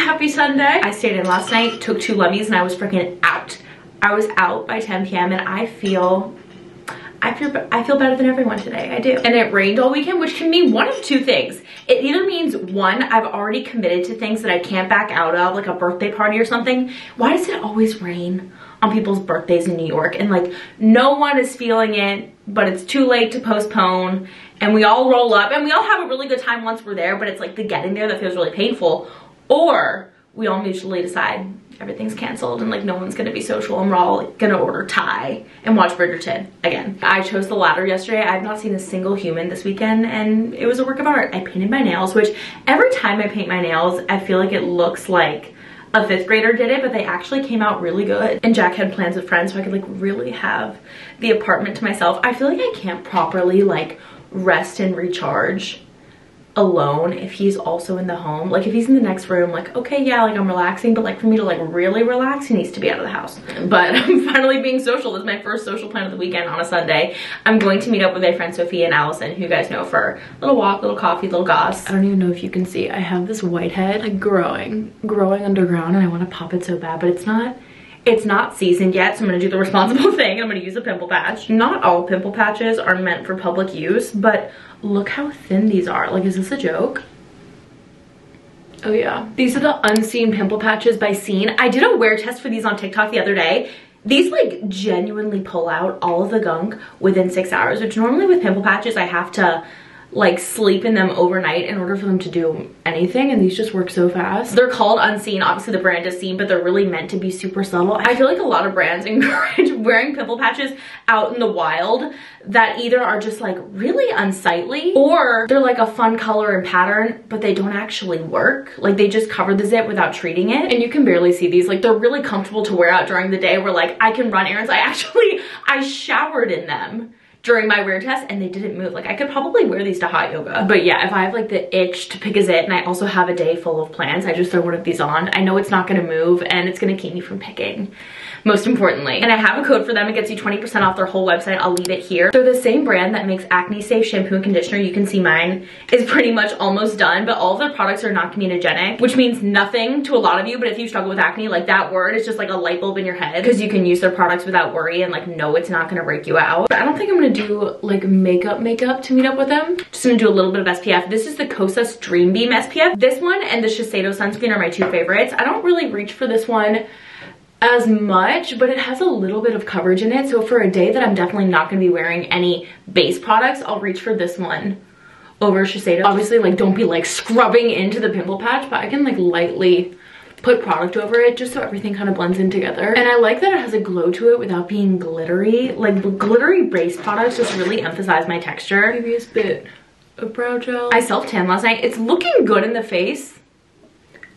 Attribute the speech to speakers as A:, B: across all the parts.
A: Happy Sunday. I stayed in last night, took 2 lummies, and I was freaking out. I was out by 10 p.m. and I feel better than everyone today. I do. And it rained all weekend, which can mean one of 2 things. It either means, one, I've already committed to things that I can't back out of, like a birthday party or something. Why does it always rain on people's birthdays in New York? And like, no one is feeling it, but it's too late to postpone. And we all roll up and we all have a really good time once we're there, but it's like the getting there that feels really painful. Or we all mutually decide everything's canceled and like no one's gonna be social and we're all like, gonna order Thai and watch Bridgerton again. I chose the latter yesterday. I've not seen a single human this weekend and it was a work of art. I painted my nails, which every time I paint my nails, I feel like it looks like a 5th grader did it, but they actually came out really good. And Jack had plans with friends so I could like really have the apartment to myself. I feel like I can't properly like rest and recharge alone if he's also in the home. Like if he's in the next room, like okay, yeah, like I'm relaxing, but like for me to like really relax, he needs to be out of the house. But I'm finally being social. This is my first social plan of the weekend on a Sunday. I'm going to meet up with my friend Sophia and Allison, who you guys know, for a little walk, little coffee, little goss. I don't even know if you can see, I have this whitehead like growing underground and I want to pop it so bad, but it's not seasoned yet, so I'm gonna do the responsible thing. I'm gonna use a pimple patch. Not all pimple patches are meant for public use, but look how thin these are. Like, is this a joke? Oh yeah. These are the unseen pimple patches by Scene. I did a wear test for these on TikTok the other day. These like genuinely pull out all of the gunk within 6 hours, which normally with pimple patches, I have to like sleep in them overnight in order for them to do anything, and these just work so fast. They're called Unseen. Obviously the brand is Scene, but they're really meant to be super subtle. I feel like a lot of brands encourage wearing pimple patches out in the wild that either are just like really unsightly or they're like a fun color and pattern, but they don't actually work. Like they just cover the zit without treating it, and you can barely see these. Like they're really comfortable to wear out during the day where like I can run errands. I showered in them during my wear test and they didn't move. Like I could probably wear these to hot yoga. But yeah, if I have like the itch to pick a zit and I also have a day full of plans, I just throw one of these on. I know it's not gonna move and it's gonna keep me from picking, most importantly. And I have a code for them. It gets you 20% off their whole website. I'll leave it here. They're the same brand that makes acne safe shampoo and conditioner. You can see mine is pretty much almost done, but all of their products are not comedogenic, which means nothing to a lot of you. But if you struggle with acne, like that word is just like a light bulb in your head, because you can use their products without worry and like no, it's not gonna break you out. But I don't think I'm gonna do like makeup to meet up with them. Just gonna do a little bit of SPF. This is the Kosas Dream Beam SPF. This one and the Shiseido sunscreen are my 2 favorites. I don't really reach for this one as much, but it has a little bit of coverage in it. So for a day that I'm definitely not gonna be wearing any base products, I'll reach for this one over Shiseido. Obviously, like don't be like scrubbing into the pimple patch, but I can like lightly put product over it just so everything kind of blends in together. And I like that it has a glow to it without being glittery. Like glittery base products just really emphasize my texture. Maybe a bit of brow gel. I self-tanned last night. It's looking good in the face.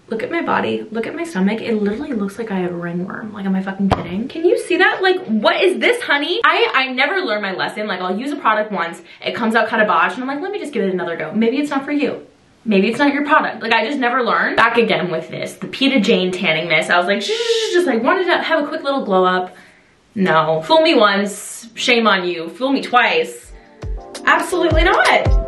A: Look at my body, look at my stomach. It literally looks like I have a ringworm. Like, am I fucking kidding? Can you see that? Like, what is this, honey? I never learn my lesson. Like, I'll use a product once, it comes out kind of bosh, and I'm like, let me just give it another go. Maybe it's not for you. Maybe it's not your product. Like, I just never learned. Back again with this, the Peta Jane tanning mist. I was like, shh, just like wanted to have a quick little glow up. No, fool me once, shame on you. Fool me twice, absolutely not.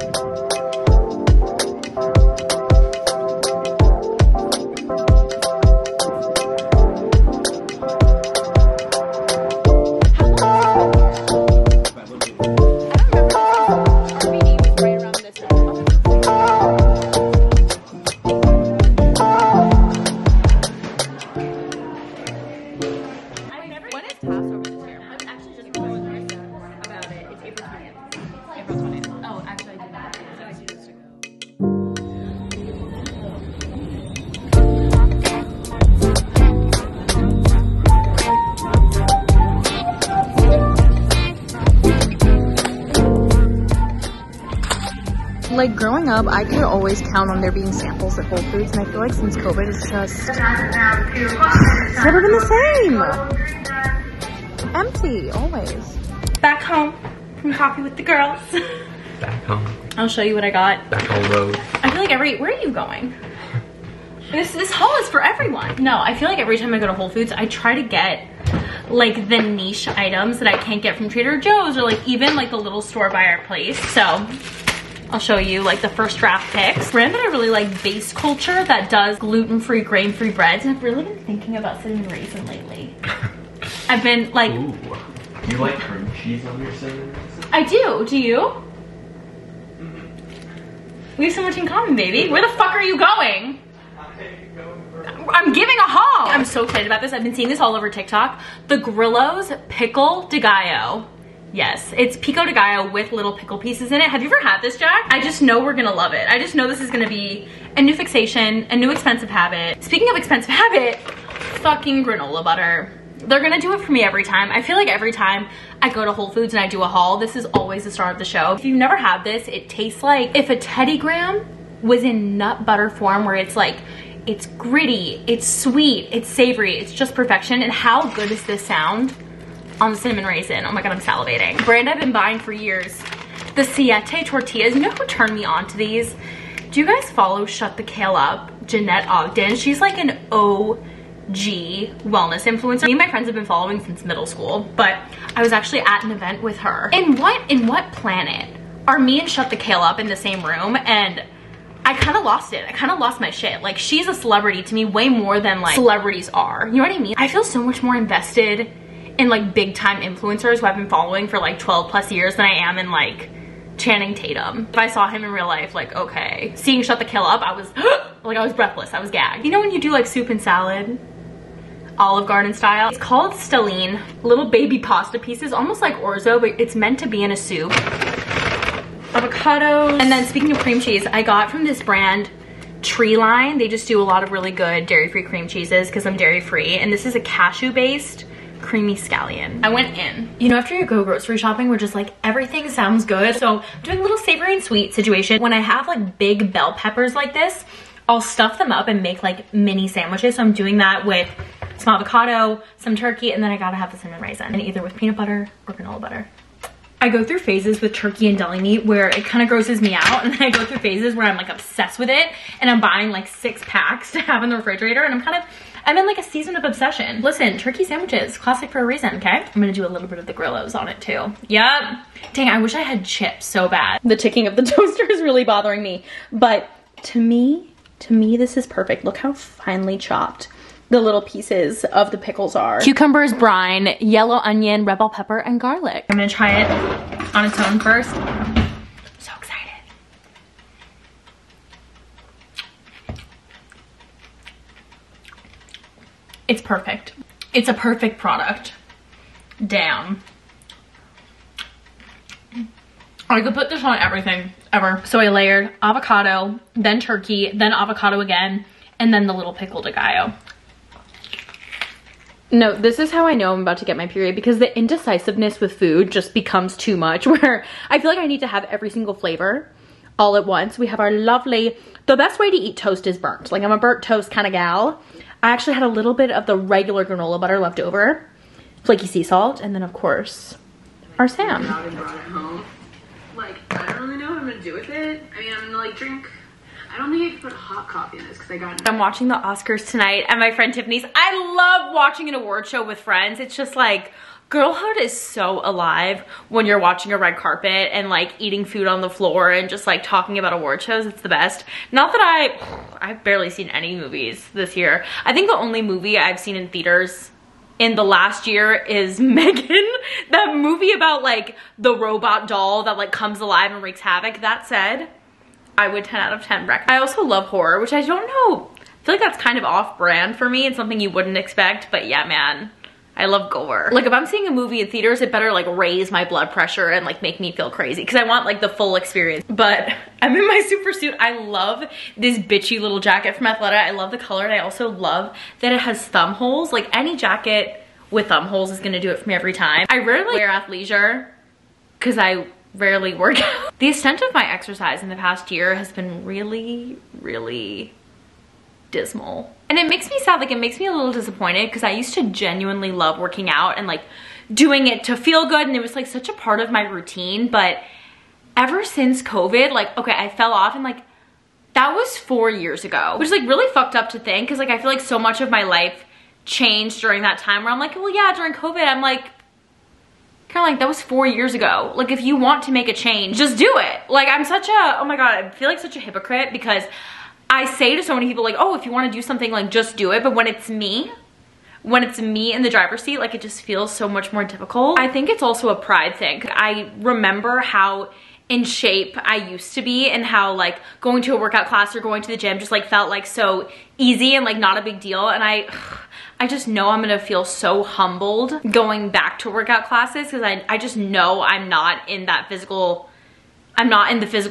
A: Like growing up, I could always count on there being samples at Whole Foods, and I feel like since COVID, it's just never been the same. Empty, always. Back home from coffee with the girls.
B: Back home.
A: I'll show you what I got.
B: Back on the road.
A: I feel like where are you going? This haul is for everyone. No, I feel like every time I go to Whole Foods, I try to get like the niche items that I can't get from Trader Joe's, or like even like the little store by our place. So I'll show you like the first draft picks. Brand that I really like, Base Culture, that does gluten-free, grain-free breads. And I've really been thinking about cinnamon raisin lately. I've been like...
B: Ooh. You like cream cheese on your cinnamon raisin?
A: I do. Do you? We have so much in common, baby. Where the fuck are you going? I'm giving a haul. I'm so excited about this. I've been seeing this all over TikTok. The Grillo's Pickle de Gallo. Yes, it's pico de gallo with little pickle pieces in it. Have you ever had this, Jack? I just know we're gonna love it. I just know this is gonna be a new fixation, a new expensive habit. Speaking of expensive habit, fucking granola butter. They're gonna do it for me every time. I feel like every time I go to Whole Foods and I do a haul, this is always the star of the show. If you've never had this, it tastes like if a Teddy Graham was in nut butter form, where it's like, it's gritty, it's sweet, it's savory, it's just perfection. And how good does this sound on the cinnamon raisin? Oh my God, I'm salivating. Brand I've been buying for years, the Siete tortillas. You know who turned me on to these? Do you guys follow Shut the Kale Up, Jeanette Ogden? She's like an OG wellness influencer. Me and my friends have been following since middle school, but I was actually at an event with her. In what planet are me and Shut the Kale Up in the same room? And I kind of lost it. I kind of lost my shit. Like, she's a celebrity to me way more than like celebrities are. You know what I mean? I feel so much more invested in like big time influencers who I've been following for like 12 plus years than I am in like Channing Tatum. If I saw him in real life, like, okay. Seeing Shut the Kale Up, I was like, I was breathless. I was gagged. You know when you do like soup and salad, Olive Garden style? It's called stelline, little baby pasta pieces, almost like orzo, but it's meant to be in a soup. Avocados. And then speaking of cream cheese, I got from this brand, Treeline. They just do a lot of really good dairy-free cream cheeses because I'm dairy-free. And this is a cashew-based creamy scallion. I went in. You know, after you go grocery shopping, we're just like, everything sounds good. So I'm doing a little savory and sweet situation. When I have like big bell peppers like this, I'll stuff them up and make like mini sandwiches. So I'm doing that with some avocado, some turkey, and then I gotta have the cinnamon raisin, and either with peanut butter or granola butter. I go through phases with turkey and deli meat where it kind of grosses me out, and then I go through phases where I'm like obsessed with it, and I'm buying like 6 packs to have in the refrigerator, and I'm in like a season of obsession. Listen, turkey sandwiches, classic for a reason, okay? I'm gonna do a little bit of the Grillos on it too. Yep. Dang, I wish I had chips so bad. The ticking of the toaster is really bothering me, but to me, this is perfect. Look how finely chopped the little pieces of the pickles are. Cucumbers, brine, yellow onion, red bell pepper, and garlic. I'm gonna try it on its own first. So excited. It's perfect. It's a perfect product. Damn. I could put this on everything, ever. So I layered avocado, then turkey, then avocado again, and then the little pickle de gallo. No, this is how I know I'm about to get my period, because the indecisiveness with food just becomes too much, where I feel like I need to have every single flavor all at once. We have our lovely, the best way to eat toast is burnt. Like, I'm a burnt toast kind of gal. I actually had a little bit of the regular granola butter left over, flaky sea salt, and then of course, our Sam.
C: Out and brought it home. Like, I don't really know what I'm gonna do with it. I mean, I'm gonna like drink. I don't think I could put hot coffee in this because I got.
A: I'm watching the Oscars tonight at my friend Tiffany's. I love watching an award show with friends. It's just like, girlhood is so alive when you're watching a red carpet and like eating food on the floor and just like talking about award shows. It's the best. Not that I've barely seen any movies this year. I think the only movie I've seen in theaters in the last year is Megan, that movie about like the robot doll that like comes alive and wreaks havoc. That said, I would 10 out of 10 recommend. I also love horror, which I don't know, I feel like that's kind of off brand for me. It's something you wouldn't expect, but yeah, man, I love gore. Like, if I'm seeing a movie in theaters, it better like raise my blood pressure and like make me feel crazy, because I want like the full experience. But I'm in my super suit. I love this bitchy little jacket from Athleta. I love the color, and I also love that it has thumb holes. Like, any jacket with thumb holes is gonna do it for me every time. I rarely wear athleisure because I rarely work out. The extent of my exercise in the past year has been really, really dismal. And it makes me sad. Like, it makes me a little disappointed, because I used to genuinely love working out and like doing it to feel good, and it was like such a part of my routine. But ever since COVID, like, okay, I fell off, and like that was 4 years ago, which is like really fucked up to think, because like I feel like so much of my life changed during that time, where I'm like, well, yeah, during COVID, I'm like Caroline, that was 4 years ago. Like, if you want to make a change, just do it. Like, I'm such a, oh my God, I feel like such a hypocrite because I say to so many people like, oh, if you want to do something, like, just do it. But when it's me in the driver's seat, like, it just feels so much more difficult. I think it's also a pride thing. I remember how in shape I used to be and how like going to a workout class or going to the gym just like felt like so easy and like not a big deal. And I just know I'm gonna feel so humbled going back to workout classes because I just know I'm not in the physical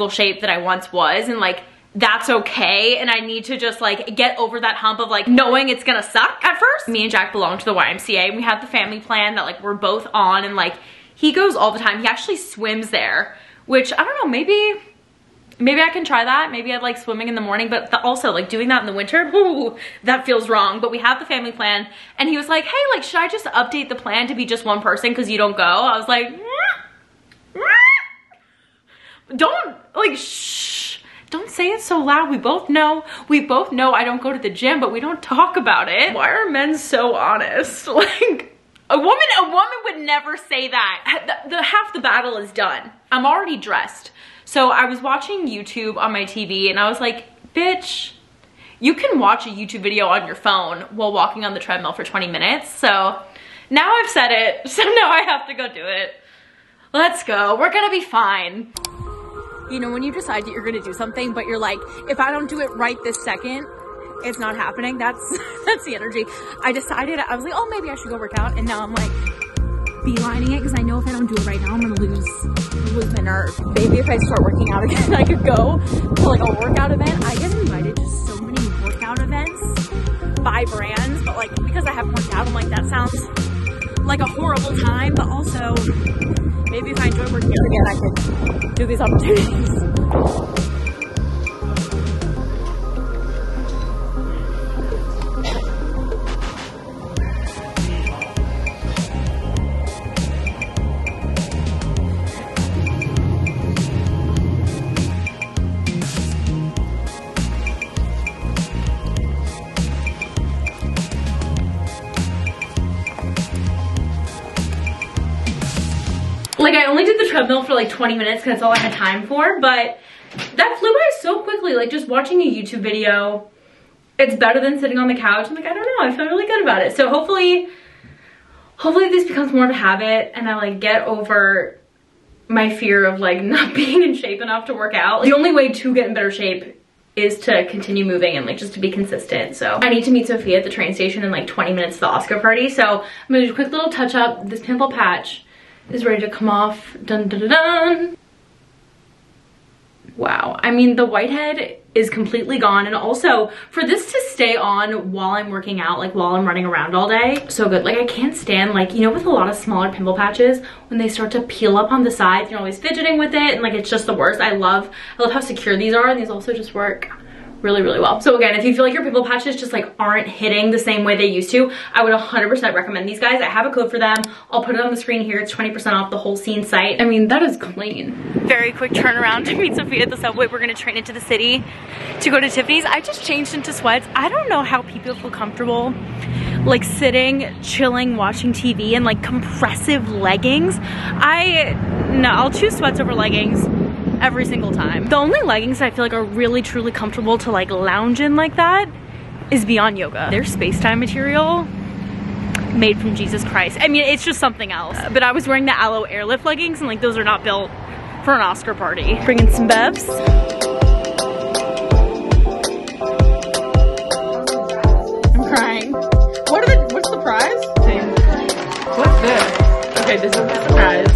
A: shape that I once was, and like that's okay. And I need to just like get over that hump of like knowing it's gonna suck at first. Me and Jack belong to the YMCA and we have the family plan that like we're both on, and like he goes all the time. He actually swims there, which I don't know, maybe I can try that. Maybe I'd like swimming in the morning, but also like doing that in the winter, ooh, that feels wrong. But we have the family plan, and he was like, hey, like, should I just update the plan to be just one person because you don't go? I was like, don't, like, shh, don't say it so loud. We both know I don't go to the gym, but we don't talk about it. Why are men so honest? Like, a woman would never say that. Half the battle is done. I'm already dressed. So I was watching YouTube on my TV and I was like, bitch, you can watch a YouTube video on your phone while walking on the treadmill for 20 minutes. So now I've said it, so now I have to go do it. Let's go, we're gonna be fine. You know, when you decide that you're gonna do something, but you're like, if I don't do it right this second, it's not happening. That's the energy. I decided, I was like, oh, maybe I should go work out. And now I'm like beelining it because I know if I don't do it right now, I'm gonna lose my nerve. Maybe if I start working out again, I could go to like a workout event. I get invited to so many workout events by brands, but like because I haven't worked out, I'm like, that sounds like a horrible time. But also, maybe if I enjoy working out again, I could do these opportunities. Like, I only did the treadmill for like 20 minutes because that's all I had time for, but that flew by so quickly. Like, just watching a YouTube video, it's better than sitting on the couch. I'm like, I don't know, I feel really good about it. So hopefully this becomes more of a habit and I like get over my fear of like not being in shape enough to work out. The only way to get in better shape is to continue moving and like just to be consistent. So I need to meet Sophia at the train station in like 20 minutes to the Oscar party. So I'm gonna do a quick little touch up. This pimple patch is ready to come off. Dun dun dun dun. Wow, I mean, the whitehead is completely gone, and also for this to stay on while I'm working out, like while I'm running around all day, so good. Like, I can't stand, like, you know, with a lot of smaller pimple patches, when they start to peel up on the sides, you're always fidgeting with it, and like it's just the worst. I love how secure these are, and these also just work really, really well. So again, if you feel like your pimple patches just like aren't hitting the same way they used to, I would 100% recommend these guys. I have a code for them. I'll put it on the screen here. It's 20% off the whole scene site. I mean, that is clean. Very quick turnaround to meet Sophia at the subway. We're gonna train into the city to go to Tiffany's. I just changed into sweats. I don't know how people feel comfortable like sitting, chilling, watching TV in like compressive leggings. No, I'll choose sweats over leggings every single time. The only leggings I feel like are really truly comfortable to like lounge in like that is Beyond Yoga. They're space-time material made from Jesus Christ. I mean, it's just something else. But I was wearing the Aloe Airlift leggings and like those are not built for an Oscar party. Bringing some bevs. I'm crying. What's the prize?
B: What's this?
A: Okay, this is the prize.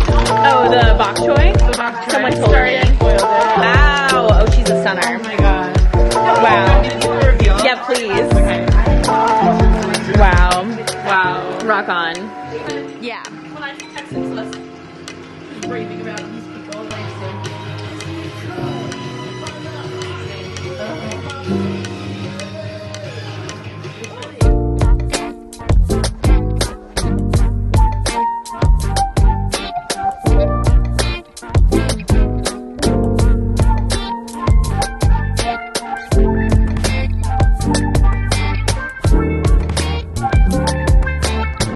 A: Oh, the bok choy?
B: The bok choy.
A: Someone told me. Wow. Oh, she's a stunner.
B: Oh my god.
A: Wow.
B: Can you do a reveal?
A: Yeah, please.
B: Okay.
A: Wow.
B: Wow.
A: Rock on.
C: Yeah.
A: When I texted Celeste, raving